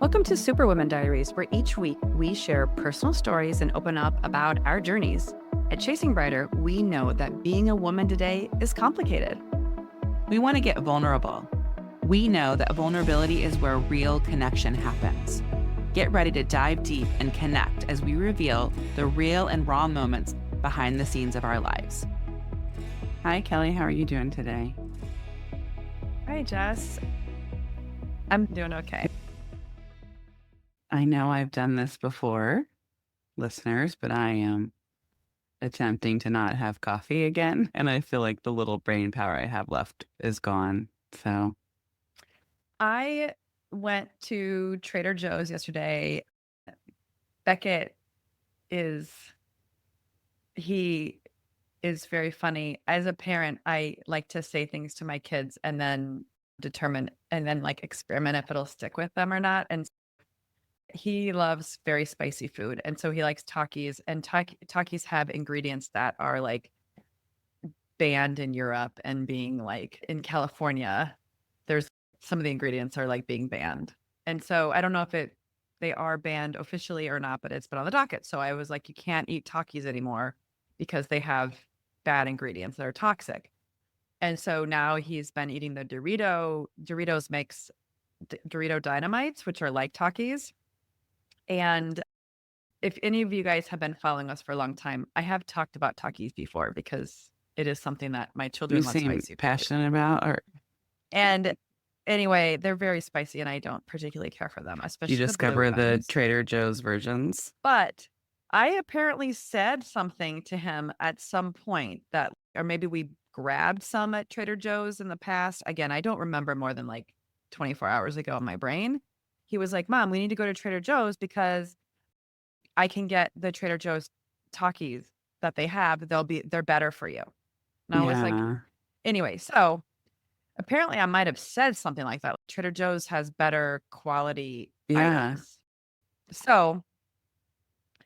Welcome to Super Woman Diaries, where each week we share personal stories and open up about our journeys. At Chasing Brighter, we know that being a woman today is complicated. We want to get vulnerable. We know that vulnerability is where real connection happens. Get ready to dive deep and connect as we reveal the real and raw moments behind the scenes of our lives. Hi, Kelly. How are you doing today? Hi, Jess. I'm doing okay. I know I've done this before, listeners, but I am attempting to not have coffee again. And I feel like the little brain power I have left is gone. So I went to Trader Joe's yesterday. Beckett he is very funny. As a parent, I like to say things to my kids and then experiment if it'll stick with them or not. And he loves very spicy food. And so he likes Takis, and Takis have ingredients that are like banned in Europe, and being like in California, there's some of the ingredients are like being banned. And so I don't know if they are banned officially or not, but it's been on the docket. So I was like, you can't eat Takis anymore because they have bad ingredients that are toxic. And so now he's been eating the Doritos makes Dorito Dynamites, which are like Takis. And if any of you guys have been following us for a long time, I have talked about Takis before because it is something that my you children love seem spicy food. passionate about, or And anyway, they're very spicy and I don't particularly care for them, you especially the blue discover the ones. Trader Joe's versions. But I apparently said something to him at some point that, or maybe we grabbed some at Trader Joe's in the past. Again, I don't remember more than like 24 hours ago in my brain. He was like, Mom, we need to go to Trader Joe's because I can get the Trader Joe's Takis that they have. They're better for you. And I was like, Yeah. anyway, so apparently I might have said something like that. Trader Joe's has better quality Yeah. items. So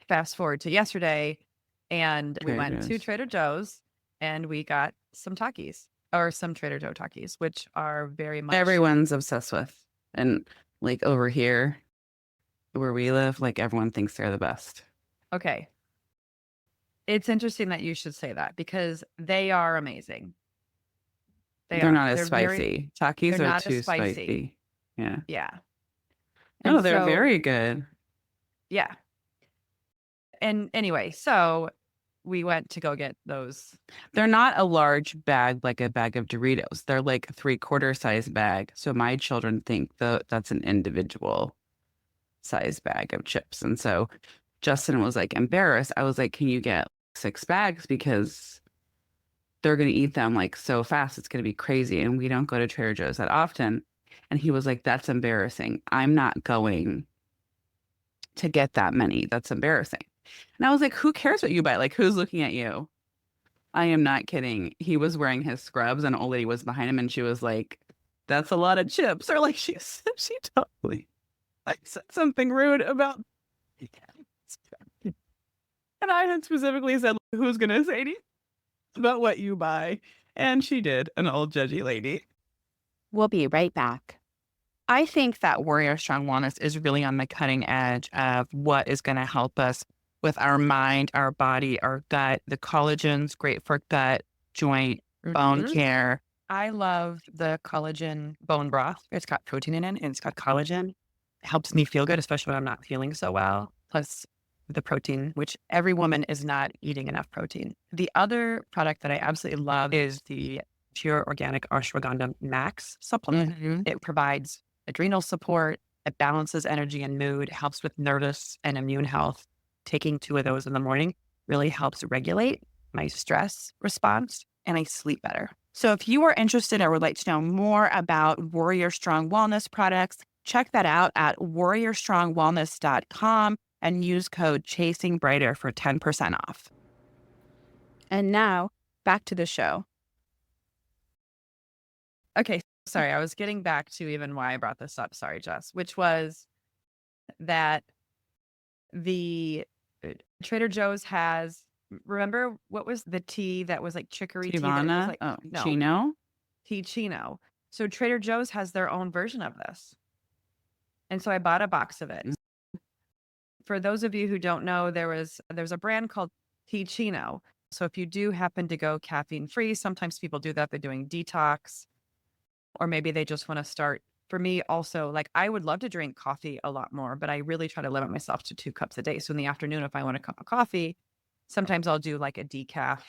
fast forward to yesterday, and we Trader went to Joe's. Trader Joe's and we got some Takis, or some Trader Joe Takis, which are very much Everyone's obsessed with. And like over here where we live, like everyone thinks they're the best. okay. It's interesting that you should say that because they are amazing. They're not as They're very, spicy. Takis they're are not as too spicy. spicy. Yeah. Yeah. No, And they're so, very good. yeah. And anyway, so we went to go get those. They're not a large bag like a bag of Doritos. They're like a 3/4 size bag. So my children think that's an individual size bag of chips. And so Justin was like embarrassed. I was like, can you get 6 bags? Because they're going to eat them like so fast. It's going to be crazy. And we don't go to Trader Joe's that often. And he was like, that's embarrassing. I'm not going to get that many. That's embarrassing. And I was like, who cares what you buy? Like, who's looking at you? I am not kidding. He was wearing his scrubs and an old lady was behind him and she was like, that's a lot of chips. Or like she totally like said something rude about, and I had specifically said, who's going to say anything about what you buy? And she did, an old judgy lady. We'll be right back. I think that Warrior Strong Wellness is really on the cutting edge of what is going to help us with our mind, our body, our gut. The collagen's great for gut, joint, bone care. I love the collagen bone broth. It's got protein in it and it's got collagen. It helps me feel good, especially when I'm not feeling so well. Plus the protein, which every woman is not eating enough protein. The other product that I absolutely love is the Pure Organic Ashwagandha Max supplement. It provides adrenal support. It balances energy and mood, helps with nervous and immune health. Taking 2 of those in the morning really helps regulate my stress response, and I sleep better. So if you are interested or would like to know more about Warrior Strong Wellness products, check that out at warriorstrongwellness.com and use code CHASINGBRIGHTER for 10% off. And now back to the show. Okay. Sorry. I was getting back to even why I brought this up. Sorry, Jess, which was that the Trader Joe's has, remember what was the tea that was like chicory tea? That was Tivana? like, Oh, no, Chino? tea chino. So Trader Joe's has their own version of this. And so I bought a box of it. Mm. For those of you who don't know, there's a brand called Ticino. So if you do happen to go caffeine free, sometimes people do that. They're doing detox, or maybe they just want to start. For me, also, like I would love to drink coffee a lot more, but I really try to limit myself to 2 cups a day. So in the afternoon, if I want a cup of coffee, sometimes I'll do like a decaf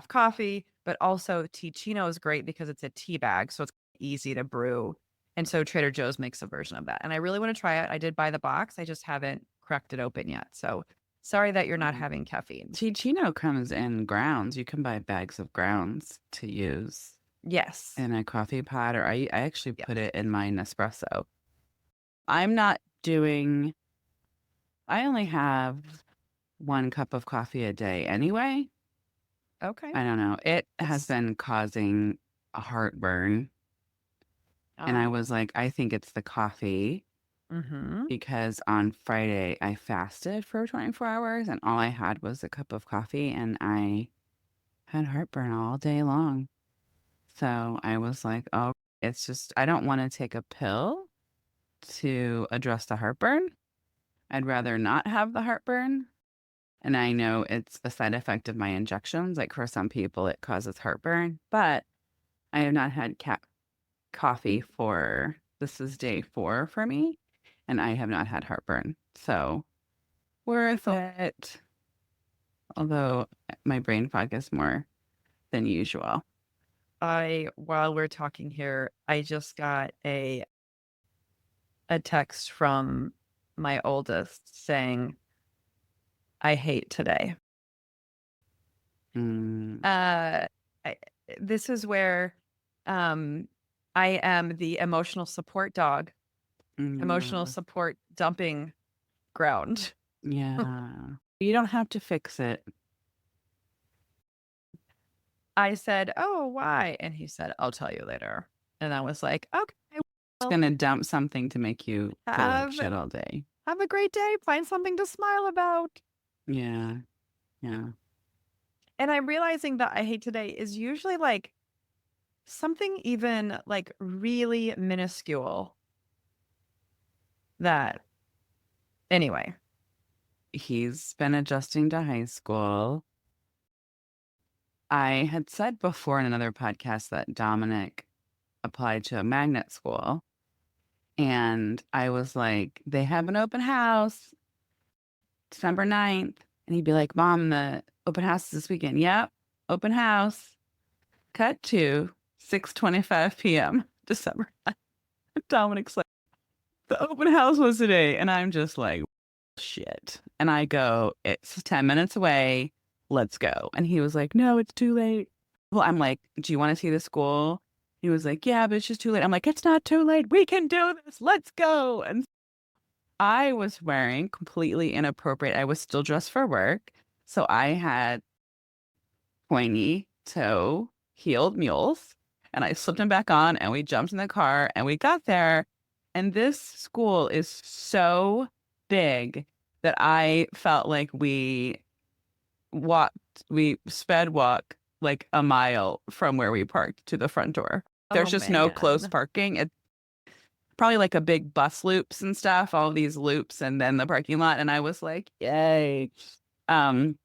coffee, but also Ticino is great because it's a tea bag, so it's easy to brew. And so Trader Joe's makes a version of that. And I really want to try it. I did buy the box. I just haven't cracked it open yet. So sorry that you're not having caffeine. Ticino comes in grounds. You can buy bags of grounds to use Yes. in a coffee pot, or I actually Yeah. put it in my Nespresso. I'm not doing, I only have 1 cup of coffee a day anyway. Okay. I don't know. It has been causing a heartburn. And I was like, I think it's the coffee Mm-hmm. because on Friday I fasted for 24 hours and all I had was a cup of coffee and I had heartburn all day long. So I was like, oh, it's just, I don't want to take a pill to address the heartburn. I'd rather not have the heartburn. And I know it's a side effect of my injections. Like for some people, it causes heartburn, but I have not had coffee for, this is day 4 for me, and I have not had heartburn. So worth it. Although my brain fog is more than usual. While we're talking here, I just got a text from my oldest saying, I hate today. Mm, Uh, I, this is where um, I am the emotional support dog, emotional yeah. support dumping ground. Yeah. You don't have to fix it. I said, "Oh, why?" And he said, "I'll tell you later." And I was like, "Okay, It's well, going to dump something to make you feel like have shit all day. have a great day. Find something to smile about." Yeah. Yeah. And I'm realizing that I hate today is usually like something even like really minuscule that anyway. He's been adjusting to high school. I had said before in another podcast that Dominic applied to a magnet school. And I was like, they have an open house December 9th. And he'd be like, Mom, the open house is this weekend. Yep, open house. Cut to 6:25 p.m. December 9th. Dominic's like, the open house was today. And I'm just like, shit. And I go, it's 10 minutes away. Let's go. And he was like, no, it's too late. Well, I'm like, do you want to see the school? He was like, yeah, but it's just too late. I'm like, it's not too late. We can do this. Let's go. And I was wearing completely inappropriate. I was still dressed for work. So I had pointy toe heeled mules and I slipped them back on and we jumped in the car and we got there. And this school is so big that I felt like walked, we sped walk like a mile from where we parked to the front door. There's Oh just no close man. parking. It's probably like a big bus loops and stuff, all these loops and then the parking lot. And I was like, yay. Um,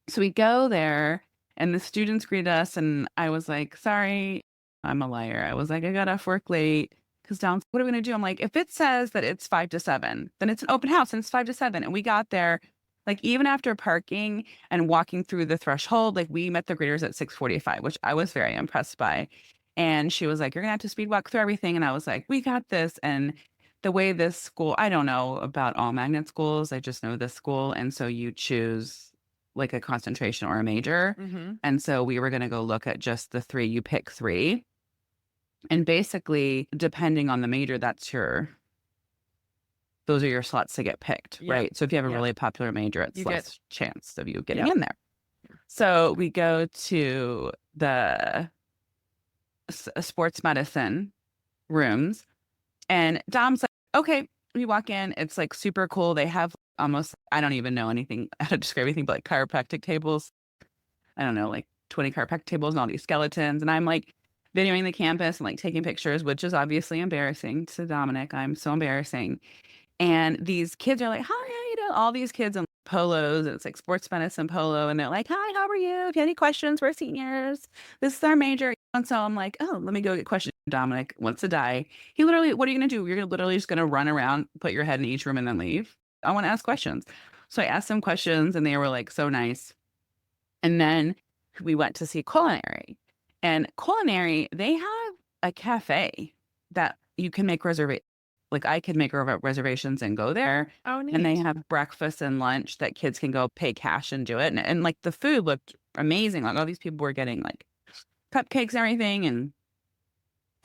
so we go there and the students greet us and I was like, sorry, I'm a liar. I was like, I got off work late because Dom's, what are we going to do? I'm like, if it says that it's 5 to 7, then it's an open house and it's 5 to 7. And we got there, like even after parking and walking through the threshold, like we met the greeters at 6:45, which I was very impressed by. And she was like, you're going to have to speed walk through everything. And I was like, we got this. And the way this school, I don't know about all magnet schools. I just know this school. And so you choose like a concentration or a major. Mm-hmm. And so we were going to go look at just the 3. You pick 3. And basically, depending on the major, those are your slots to get picked, Yep. right? So if you have a Yep. really popular major, it's You less chance of you getting Yep. in there. So we go to the sports medicine rooms and Dom's like, okay, we walk in. It's like super cool. They have almost, I don't even know anything how to describe anything, but like chiropractic tables. I don't know, like 20 chiropractic tables and all these skeletons. And I'm like, videoing the campus and like taking pictures, which is obviously embarrassing to Dominic. I'm so embarrassing. And these kids are like, "Hi, how you doing?" All these kids in polos, and it's like sports medicine polo, and they're like, "Hi, how are you? If you have any questions, we're seniors. This is our major." And so I'm like, "Oh, let me go get questions." Dominic wants to die. He literally, what are you gonna do? You're literally just gonna run around, put your head in each room, and then leave? I want to ask questions. So I asked them questions, and they were like so nice. And then we went to see culinary. And culinary, they have a cafe that you can make reservations. Like I could make reservations and go there. Oh, And they neat. have breakfast and lunch that kids can go pay cash and do it. And like the food looked amazing. Like all these people were getting like cupcakes and everything. And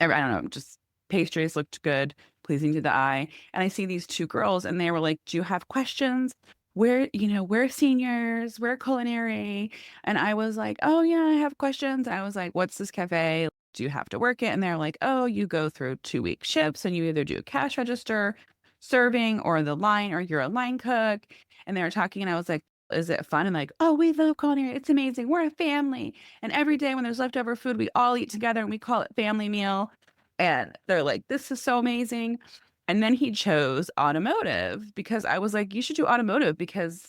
I don't know, just pastries looked good, pleasing to the eye. And I see these two girls and they were like, "Do you have questions? We're seniors, we're culinary." And I was like, "Oh yeah, I have questions." I was like, "What's this cafe? Do you have to work it?" And they're like, "Oh, you go through 2 week shifts and you either do cash register, serving, or the line, or you're a line cook." And they were talking and I was like, "Is it fun?" And like, "Oh, we love culinary. It's amazing. We're a family. And every day when there's leftover food, we all eat together and we call it family meal." And they're like, "This is so amazing." And then he chose automotive because I was like, "You should do automotive because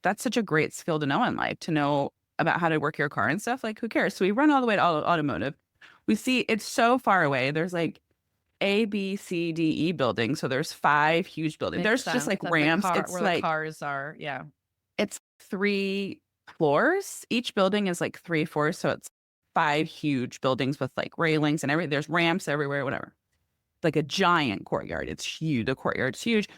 that's such a great skill to know in life, to know about how to work your car and stuff. Like, who cares?" So we run all the way to automotive. We see it's so far away. There's like A, B, C, D, E buildings. So there's 5 huge buildings. Makes There's just sense like that the ramps. car It's where the like, cars are. Yeah. it's 3 floors. Each building is like 3 floors. So it's 5 huge buildings with like railings and there's ramps everywhere, whatever. Like a giant courtyard. It's huge. The courtyard's huge.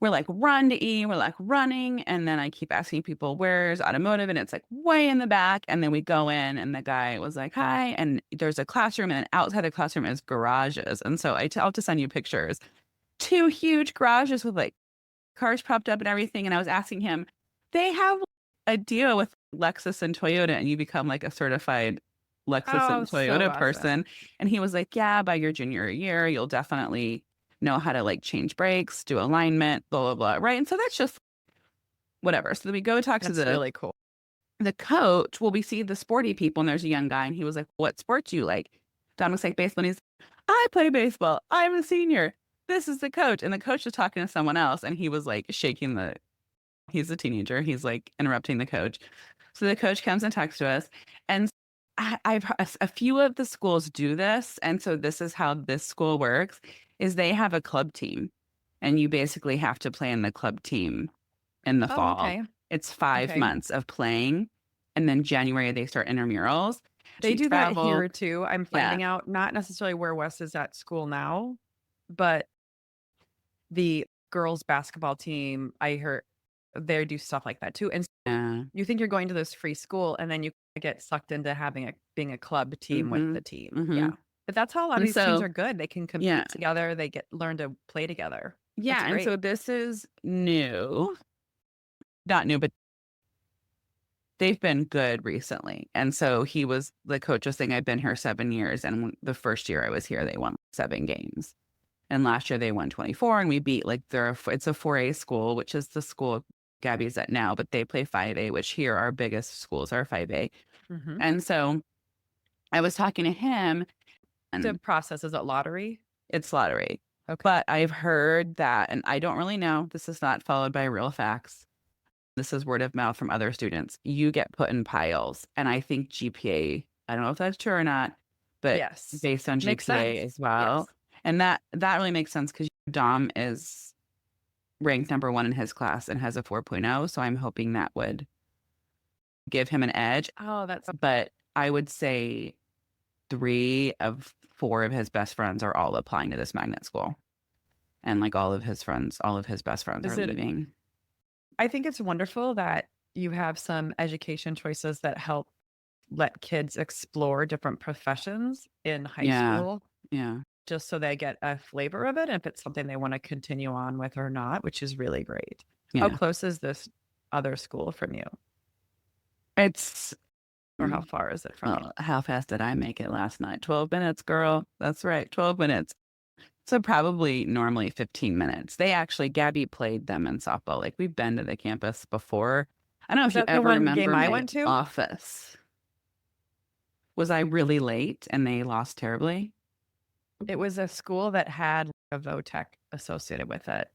We're like, "Run to E." We're like running. And then I keep asking people, "Where's automotive?" And it's like way in the back. And then we go in and the guy was like, "Hi." And there's a classroom and outside the classroom is garages. And so I'll have to send you pictures. 2 huge garages with like cars propped up and everything. And I was asking him, they have a deal with Lexus and Toyota, and you become like a certified Lexus Oh, and so Toyota awesome. person. And he was like, "Yeah, by your junior year, you'll definitely know how to like change brakes, do alignment, blah, blah, blah." Right. And so that's just whatever. So then we go talk to That's really cool. the coach. Well, we see the sporty people, and there's a young guy, and he was like, "What sports do you like?" Dominic's like, "Baseball." And he's, "I play baseball. I'm a senior. This is the coach." And the coach was talking to someone else, and he was like shaking the he's a teenager. He's like interrupting the coach. So the coach comes and talks to us. And I've a few of the schools do this. And so this is how this school works is they have a club team and you basically have to play in the club team in the Oh, fall. okay. It's 5 months of playing. And then January they start intramurals. They We do that travel. here too. I'm Yeah. finding out, not necessarily where Wes is at school now, but the girls basketball team, I heard they do stuff like that too. And Yeah. you think you're going to this free school and then you get sucked into having being a club team with Mm-hmm. the team. Mm-hmm. Yeah. But that's how a lot of And these teams so, are good. They can yeah. compete together. They learn to play together. That's Yeah. And great. so this is new, not new, but they've been good recently. And so the coach was saying, "I've been here 7 years. And the first year I was here, they won 7 games. And last year they won 24 and we beat like it's a 4A school, which is the school Gabby's at now, but they play 5A, which here our biggest schools are 5A." Hmm. And so I was talking to him The and process is it lottery? it's lottery. Okay. But I've heard that, and I don't really know, this is not followed by real facts. This is word of mouth from other students. You get put in piles. And I think GPA, I don't know if that's true or not, but Yes. based on Makes GPA sense. as well. Yes. And that really makes sense because Dom is ranked number 1 in his class and has a 4.0. So I'm hoping that would give him an edge. Oh, that's But I would say 3 of 4 of his best friends are all applying to this magnet school. And like all of his best friends are is it leaving. I think it's wonderful that you have some education choices that help let kids explore different professions in high Yeah. school, Yeah. just so they get a flavor of it, and if it's something they want to continue on with or not, which is really great. How Yeah. close is this other school from you, It's or how far is it from you? well, how fast did I make it last night? 12 minutes, girl. That's right, 12 minutes. So probably normally 15 minutes. Gabby played them in softball. Like we've been to the campus before. I don't know Is if you that the ever one game remember I my went to? office. Was I really late and they lost terribly? It was a school that had a VOTech associated with it.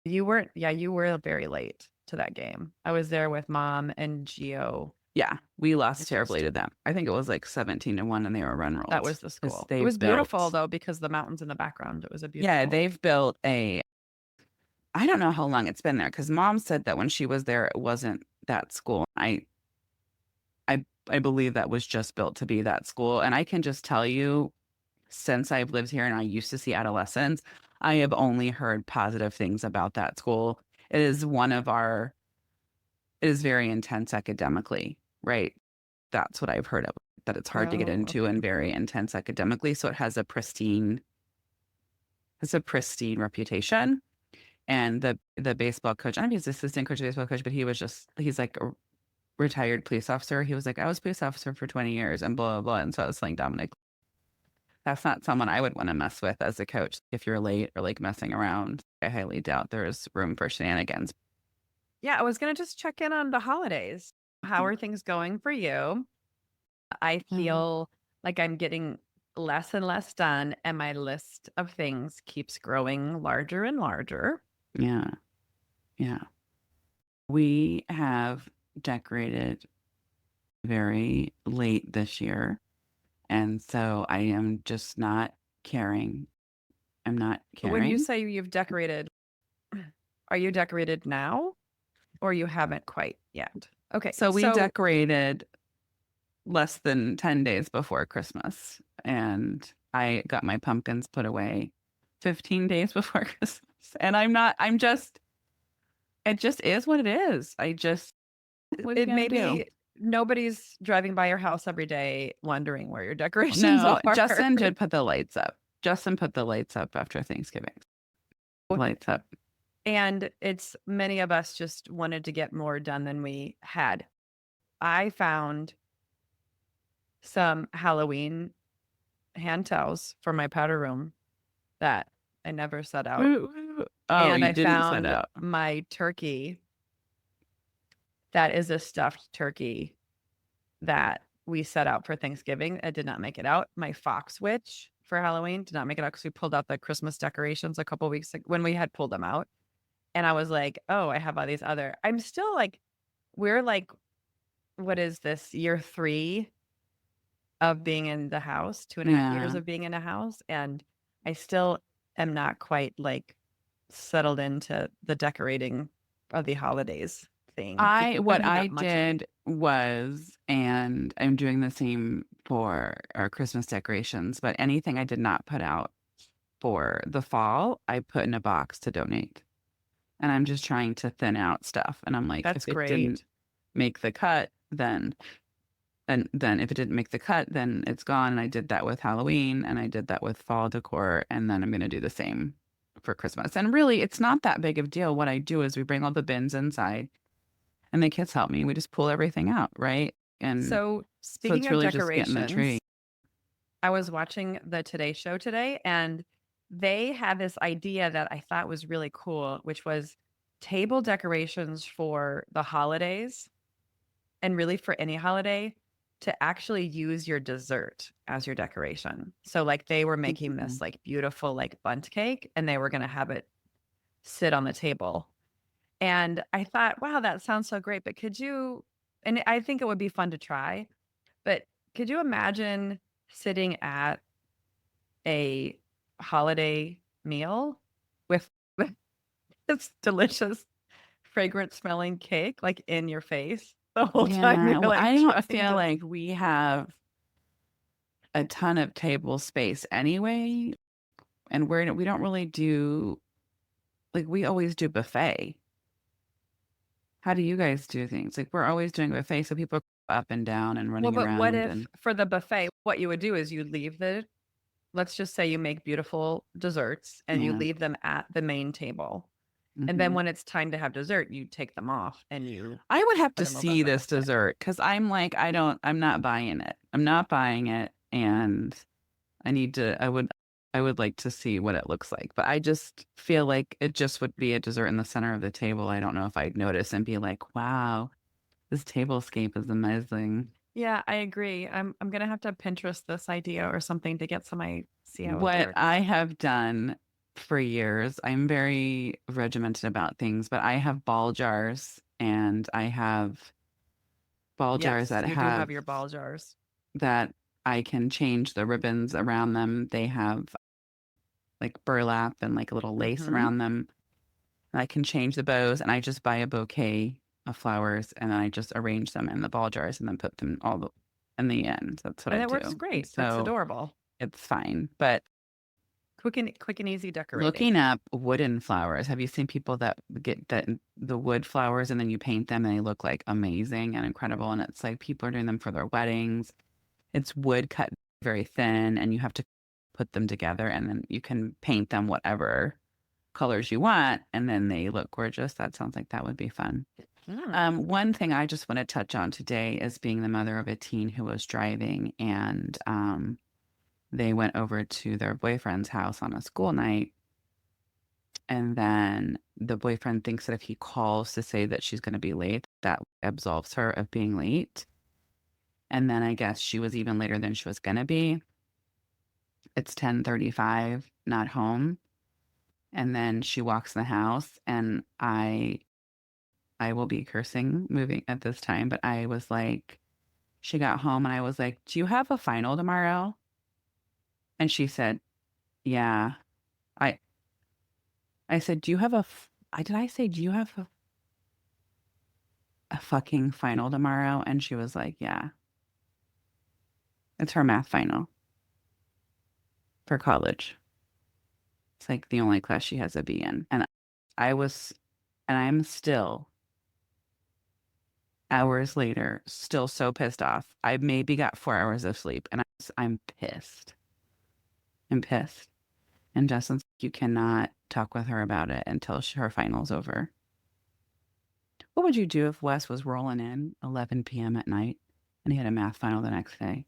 You weren't yeah, you were very late to that game. I was there with mom and Geo. Yeah, we lost It terribly just to them. I think it was like 17-1 and they were run that rolled was the because school. It they've was beautiful built, though because the mountains in the background. It was a yeah, beautiful. they've built I don't know how long it's been there because mom said that when she was there, it wasn't that school. I believe that was just built to be that school. And I can just tell you, since I've lived here and I used to see adolescents, I have only heard positive things about that school. It is it is very intense academically, right? That's what I've heard of, that it's hard to get Oh, into and okay. very intense academically. So it has a pristine reputation. And the baseball coach, I don't know if he's assistant coach or baseball coach, but he's like a retired police officer. He was like, I was police officer for 20 years and blah, blah, blah. And so I was like, Dominic, that's not someone I would want to mess with as a coach. If you're late or like messing around, I highly doubt there's room for shenanigans. Yeah, I was gonna just check in on the holidays. How are things going for you? I Mm. feel like I'm getting less and less done, and my list of things keeps growing larger and larger. Yeah. Yeah. We have decorated very late this year. And so I am just not caring. I'm not When you caring. say you've decorated, are you decorated now or you haven't quite yet? Okay, So we so decorated less than 10 days before Christmas. And I got my pumpkins put away 15 days before Christmas. And it just is what it is. What are you it going may to do? be nobody's driving by your house every day wondering where your decorations No, are. Justin did put the lights up. Justin put the lights up after Thanksgiving. Lights up. And it's many of us just wanted to get more done than we had. I found some Halloween hand towels for my powder room that I never set out. Oh, And you I didn't set found out. my turkey that is a stuffed turkey that we set out for Thanksgiving. I did not make it out. My fox witch for Halloween did not make it out because we pulled out the Christmas decorations a couple weeks ago when we had pulled them out. And I was like, oh, I have all these other. I'm still like, we're like, what is this, year 3 of being in the house, 2.5 years Yeah. of being in a house. And I still am not quite like settled into the decorating of the holidays thing. It's What really I not much of did was, and I'm doing the same for our Christmas decorations, but anything I did not put out for the fall, I put in a box to donate. And I'm just trying to thin out stuff. And I'm like, that's if it didn't great. make the cut, then if it didn't make the cut, then it's gone. And I did that with Halloween and I did that with fall decor. And then I'm going to do the same for Christmas. And really, it's not that big of a deal. What I do is we bring all the bins inside and the kids help me. We just pull everything out, right? And So so speaking it's of really just getting the tree. decorations, I was watching the Today Show today and they had this idea that I thought was really cool, which was table decorations for the holidays and really for any holiday to actually use your dessert as your decoration. So like they were making Mhm. this like beautiful like bundt cake and they were going to have it sit on the table. And I thought, wow, that sounds so great, but could you and I think it would be fun to try, but could you imagine sitting at a holiday meal with with this delicious fragrant smelling cake like in your face the whole time Yeah, you're well, like I don't trying feel to like we have a ton of table space anyway, and we don't really do, like, we always do buffet. How do you guys do things? Like, we're always doing buffet, so people are up and down and well, running but what around if and for the buffet, what you would do is you leave the let's just say you make beautiful desserts and you yeah. leave them at the main table. And then Mhm. when it's time to have dessert, you take them off and you I would have put to them over see on the this buffet. dessert because I'm like, I'm not buying it. I'm not buying it, and I would like to see what it looks like, but I just feel like it just would be a dessert in the center of the table. I don't know if I'd notice and be like, wow, this tablescape is amazing. Yeah, I agree. I'm gonna have to Pinterest this idea or something to get some I see how it What works. I have done for years, I'm very regimented about things, but I have ball jars and I have ball jars Yes, that you do have have your ball jars. that I can change the ribbons around them. They have like burlap and like a little lace Mhm. around them. And I can change the bows and I just buy a bouquet of flowers and then I just arrange them in the ball jars and then put them in the end. That's what And I it works do. And great. That's so adorable. it's fine. But Quick and easy decorating. looking up wooden flowers, have you seen people that get the wood flowers and then you paint them and they look like amazing and incredible? And it's like people are doing them for their weddings. It's wood cut very thin and you have to put them together and then you can paint them whatever colors you want and then they look gorgeous. That sounds like that would be fun. Mm. One thing I just want to touch on today is being the mother of a teen who was driving and they went over to their boyfriend's house on a school night. And then the boyfriend thinks that if he calls to say that she's going to be late, that absolves her of being late. And then I guess she was even later than she was going to be. It's 10:35, not home. And then she walks in the house and I will be cursing moving at this time, but I was like, she got home and I was like, "Do you have a final tomorrow?" And she said, "Yeah." I I said, "Do you have did I say, "Do you have a fucking final tomorrow?" And she was like, "Yeah." It's her math final for college. It's like the only class she has a B in. And I was and I'm still hours later, still so pissed off. I maybe got 4 hours of sleep and I'm pissed. I'm pissed. And Justin's like, you cannot talk with her about it until her final's over. What would you do if Wes was rolling in 11 p.m. at night and he had a math final the next day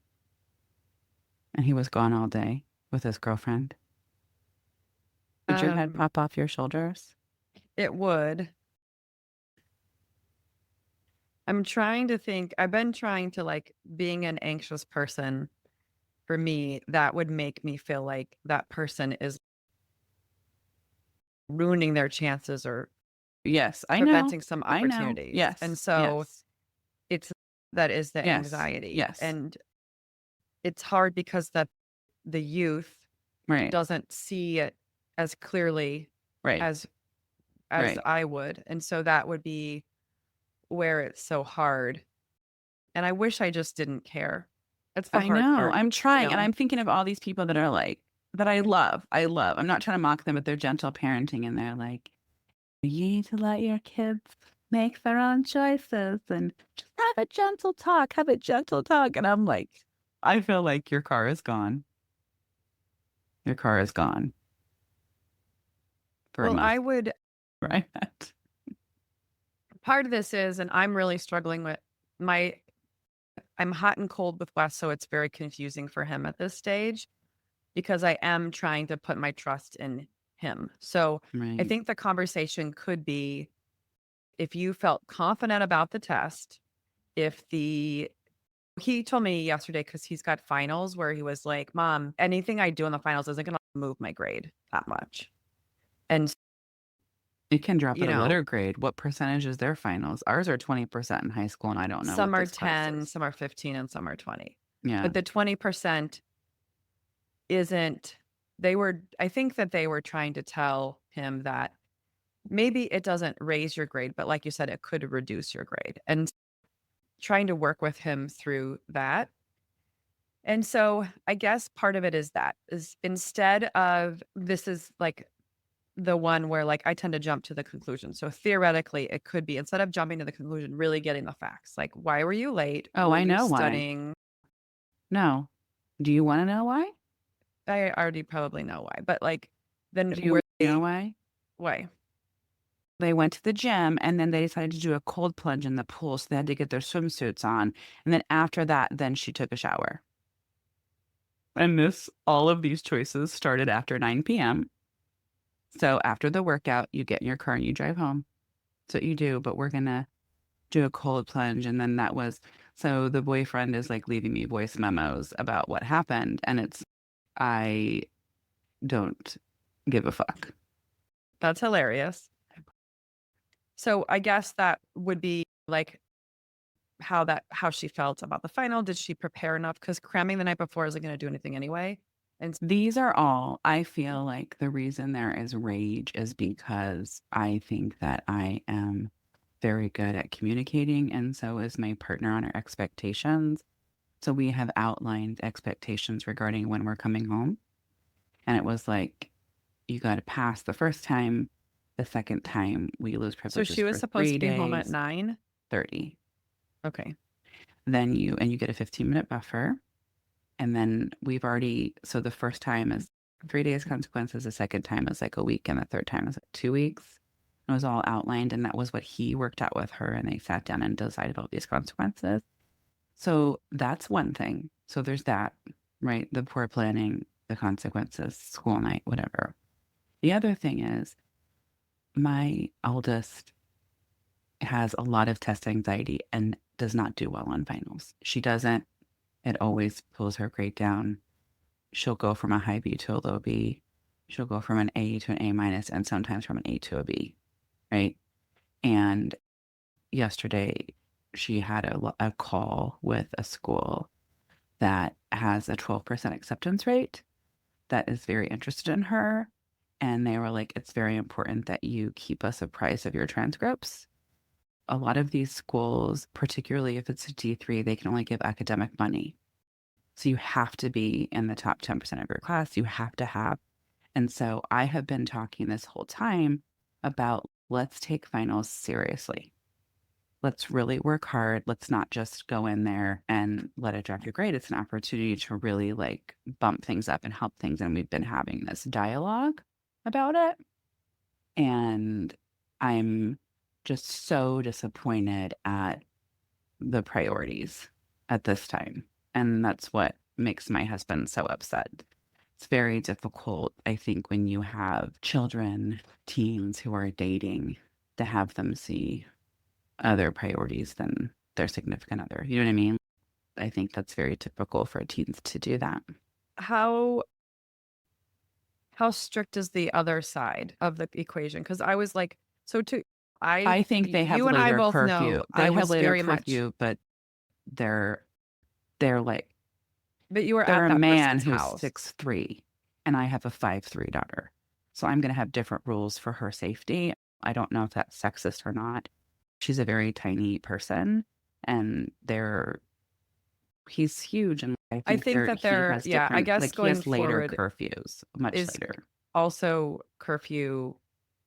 and he was gone all day with his girlfriend? Would your head Um, pop off your shoulders? it would. I'm trying to think. I've been trying to like being an anxious person for me, that would make me feel like that person is ruining their chances or Yes, I know. preventing some I know. opportunities. And Yes, so yes, it's that is the yes, anxiety. yes. And it's hard because that the youth Right, doesn't see it as clearly right, as as right. I would. And so that would be where it's so hard. And I wish I just didn't care. It's the I hard know. part, I'm you trying, and know? I'm thinking of all these people that are like, that I love. I love. I'm not trying to mock them, but they're gentle parenting, and they're like, you need to let your kids make their own choices and just have a gentle talk, have a gentle talk. And I'm like, I feel like your car is gone. Your car is gone for a Well, month, I would right? part of this is, and I'm really struggling with my I'm hot and cold with Wes, so it's very confusing for him at this stage because I am trying to put my trust in him. So I Right. think the conversation could be if you felt confident about the test, if the he told me yesterday because he's got finals where he was like, Mom, anything I do in the finals isn't going to move my grade that much. And, It can drop you at a know, letter grade. What percentage is their finals? Ours are 20% in high school, and I don't know some what are this class 10, is. some are 15, and some are 20. Yeah. But the 20% isn't, I think that they were trying to tell him that maybe it doesn't raise your grade, but like you said, it could reduce your grade and trying to work with him through that. And so I guess part of it is that is instead of this is like the one where like I tend to jump to the conclusion. So theoretically, it could be instead of jumping to the conclusion, really getting the facts. Like, why were you late? Oh, Were I you know why. studying? No. Do you want to know why? I already probably know why, but like then Do you were know they why? why? They went to the gym and then they decided to do a cold plunge in the pool. So they had to get their swimsuits on. And then after that, then she took a shower. And all of these choices started after 9 p.m. So after the workout, you get in your car and you drive home. That's what you do. But we're going to do a cold plunge. And then that was, so the boyfriend is like leaving me voice memos about what happened. And I don't give a fuck. That's hilarious. So I guess that would be like how she felt about the final. Did she prepare enough? Because cramming the night before isn't going to do anything anyway. And These are all, I feel like the reason there is rage is because I think that I am very good at communicating, and so is my partner on our expectations. So we have outlined expectations regarding when we're coming home. And it was like, you got to pass the first time. The second time, we lose so privileges she was for supposed to three be home at days, 9. 30. Okay. Then you get a 15-minute buffer. And then we've already, so the first time is 3 days consequences, the second time is like a week, and the third time is like 2 weeks. It was all outlined, and that was what he worked out with her, and they sat down and decided all these consequences. So that's one thing. So there's that, right? The poor planning, the consequences, school night, whatever. The other thing is my eldest has a lot of test anxiety and does not do well on finals. She doesn't. It always pulls her grade down. She'll go from a high B to a low B. She'll go from an A to an A minus, and sometimes from an A to a B, right? And yesterday, she had a call with a school that has a 12% acceptance rate that is very interested in her. And they were like, it's very important that you keep us apprised of your transcripts. A lot of these schools, particularly if it's a D3, they can only give academic money. So you have to be in the top 10% of your class. You have to have. And so I have been talking this whole time about let's take finals seriously. Let's really work hard. Let's not just go in there and let it drop your grade. It's an opportunity to really like bump things up and help things. And we've been having this dialogue about it. And I'm just so disappointed at the priorities at this time. And that's what makes my husband so upset. It's very difficult, I think, when you have children, teens who are dating, to have them see other priorities than their significant other. You know what I mean? I think that's very typical for teens to do that. How strict is the other side of the equation? Because I was like, so to I think they have you and I later both curfew. know They I have was later very much, curfew, but they're they're like but you were they're at a that man person's who's house. 6'3", and I have a 5'3" daughter. So I'm going to have different rules for her safety. I don't know if that's sexist or not. She's a very tiny person, and he's huge, and I I think think that he they're, has yeah, I different, guess like he going has later forward curfews, much is later. also curfew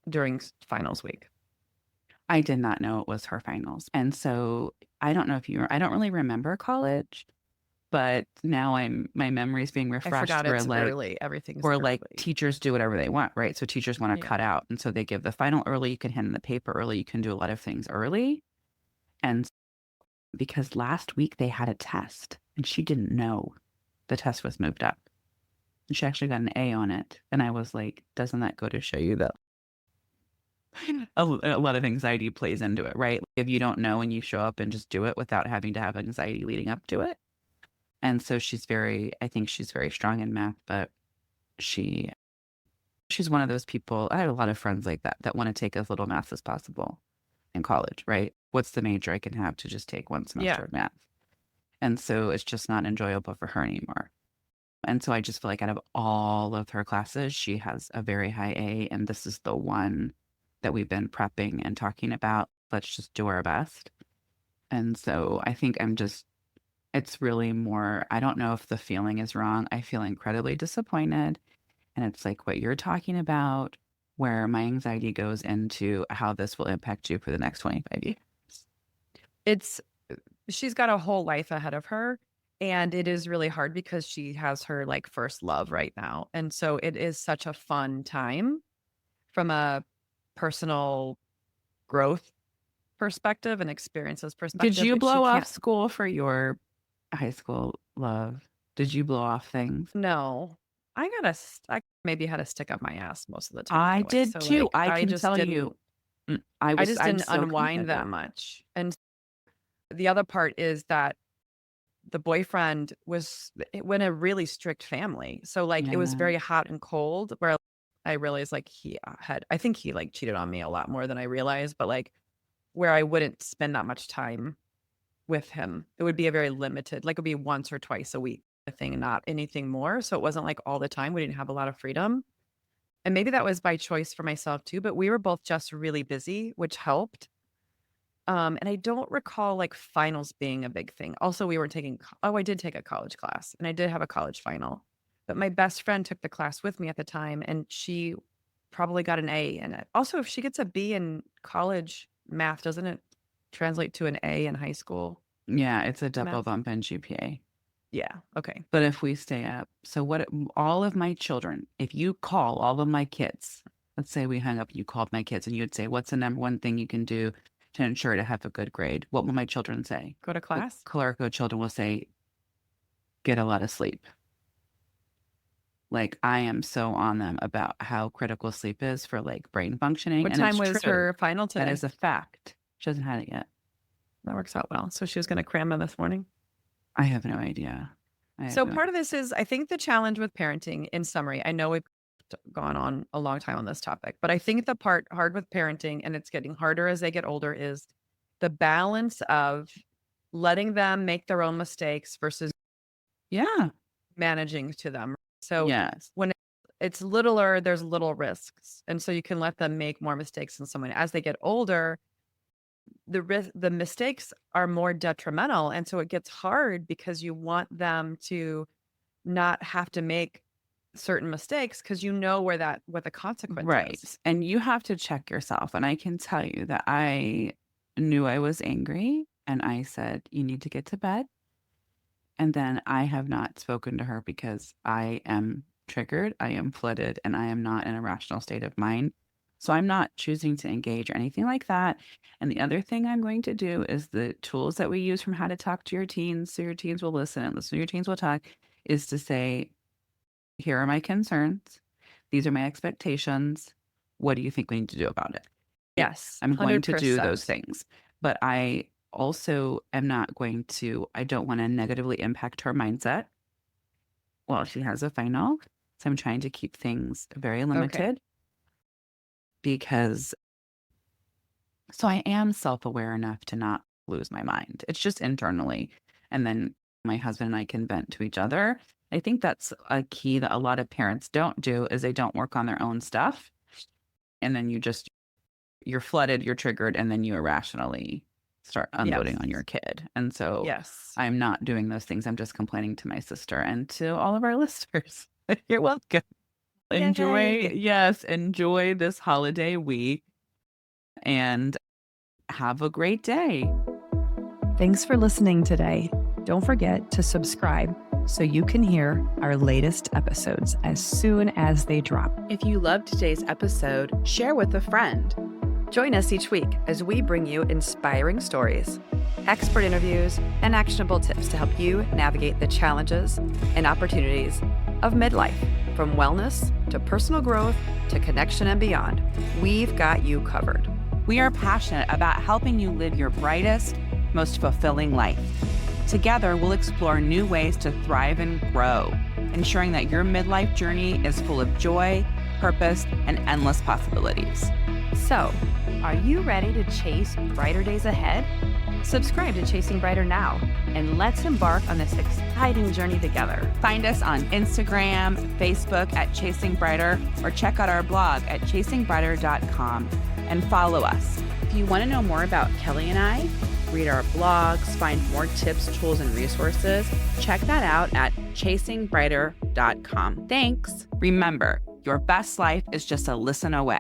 during finals week. I did not know it was her finals. And so I don't know if I don't really remember college, but now my memory is being I refreshed forgot where it's like early. Everything's where like early. teachers do whatever they want, right? So teachers want to Yeah. cut out. And so they give the final early, you can hand in the paper early, you can do a lot of things early. And because last week they had a test and she didn't know the test was moved up. And she actually got an A on it. And I was like, doesn't that go to show you that a lot of anxiety plays into it, right? If you don't know and you show up and just do it without having to have anxiety leading up to it. And so I think she's very strong in math, but she's one of those people. I have a lot of friends like that want to take as little math as possible in college, right? What's the major I can have to just take one semester Yeah. of math? And so it's just not enjoyable for her anymore. And so I just feel like out of all of her classes, she has a very high A, and this is the one that we've been prepping and talking about. Let's just do our best. And so I think it's really more, I don't know if the feeling is wrong. I feel incredibly disappointed. And it's like what you're talking about, where my anxiety goes into how this will impact you for the next 25 years. It's she's got a whole life ahead of her, and it is really hard because she has her like first love right now. And so it is such a fun time from a personal growth perspective and experiences Did perspective. you She blow off can't. school for your high school love? Did you blow off things? No. I maybe had a stick up my ass most of the time I anyway. did So too. like I can tell you, I just I'm didn't so unwind that committed. much. And the other part is that the boyfriend was in a really strict family. So like it was Yeah. very hot and cold where I realized like I think he like cheated on me a lot more than I realized, but like where I wouldn't spend that much time with him. It would be a very limited, like it'd be once or twice a week thing, not anything more. So it wasn't like all the time. We didn't have a lot of freedom. And maybe that was by choice for myself too, but we were both just really busy, which helped. And I don't recall like finals being a big thing. Also, we were taking, I did take a college class and I did have a college final, but my best friend took the class with me at the time and she probably got an A in it. Also, if she gets a B in college math, doesn't it translate to an A in high school Yeah, it's a double math? bump in GPA. Yeah. Okay. But if we stay up, so all of my children, if you call all of my kids, let's say we hung up, you called my kids and you would say, what's the number one thing you can do to ensure to have a good grade? What will my children say? Go to class. Clerical children will say, get a lot of sleep. Like I am so on them about how critical sleep is for like brain functioning. What And time it's was true. her final today? That is a fact. She hasn't had it yet. That works out well. So she was going to cram in this morning. I have no idea. So part of this is, I think the challenge with parenting in summary, I know we've gone on a long time on this topic, but I think the part hard with parenting, and it's getting harder as they get older, is the balance of letting them make their own mistakes versus Yeah. managing to them. So Yes. when it's littler, there's little risks. And so you can let them make more mistakes than someone. As they get older, the mistakes are more detrimental. And so it gets hard because you want them to not have to make certain mistakes because you know what the consequence Right. is. And you have to check yourself. And I can tell you that I knew I was angry and I said, you need to get to bed. And then I have not spoken to her because I am triggered, I am flooded, and I am not in a rational state of mind. So I'm not choosing to engage or anything like that. And the other thing I'm going to do is the tools that we use from How to Talk to Your Teens so your teens will listen and listen to your teens will talk is to say, here are my concerns. These are my expectations. What do you think we need to do about it? Yes. I'm going to do those 100%. things. But I also am not going to, I don't want to negatively impact her mindset while she has a final. So I'm trying to keep things very limited because, so I am self aware enough to not lose my mind. It's just internally. And then my husband and I can vent to each other. I think that's a key that a lot of parents don't do is they don't work on their own stuff. And then you're flooded, you're triggered, and then you irrationally start unloading on your kid. And so Yes. I'm not doing those things. I'm just complaining to my sister and to all of our listeners. You're welcome. Enjoy, yes, enjoy this holiday week and have a great day. Thanks for listening today. Don't forget to subscribe so you can hear our latest episodes as soon as they drop. If you loved today's episode, share with a friend. Join us each week as we bring you inspiring stories, expert interviews, and actionable tips to help you navigate the challenges and opportunities of midlife. From wellness to personal growth to connection and beyond, we've got you covered. We are passionate about helping you live your brightest, most fulfilling life. Together, we'll explore new ways to thrive and grow, ensuring that your midlife journey is full of joy, purpose, and endless possibilities. So, are you ready to chase brighter days ahead? Subscribe to Chasing Brighter now, and let's embark on this exciting journey together. Find us on Instagram, Facebook at Chasing Brighter, or check out our blog at chasingbrighter.com and follow us. If you want to know more about Kelly and I, read our blogs, find more tips, tools, and resources, check that out at chasingbrighter.com. Thanks. Remember, your best life is just a listen away.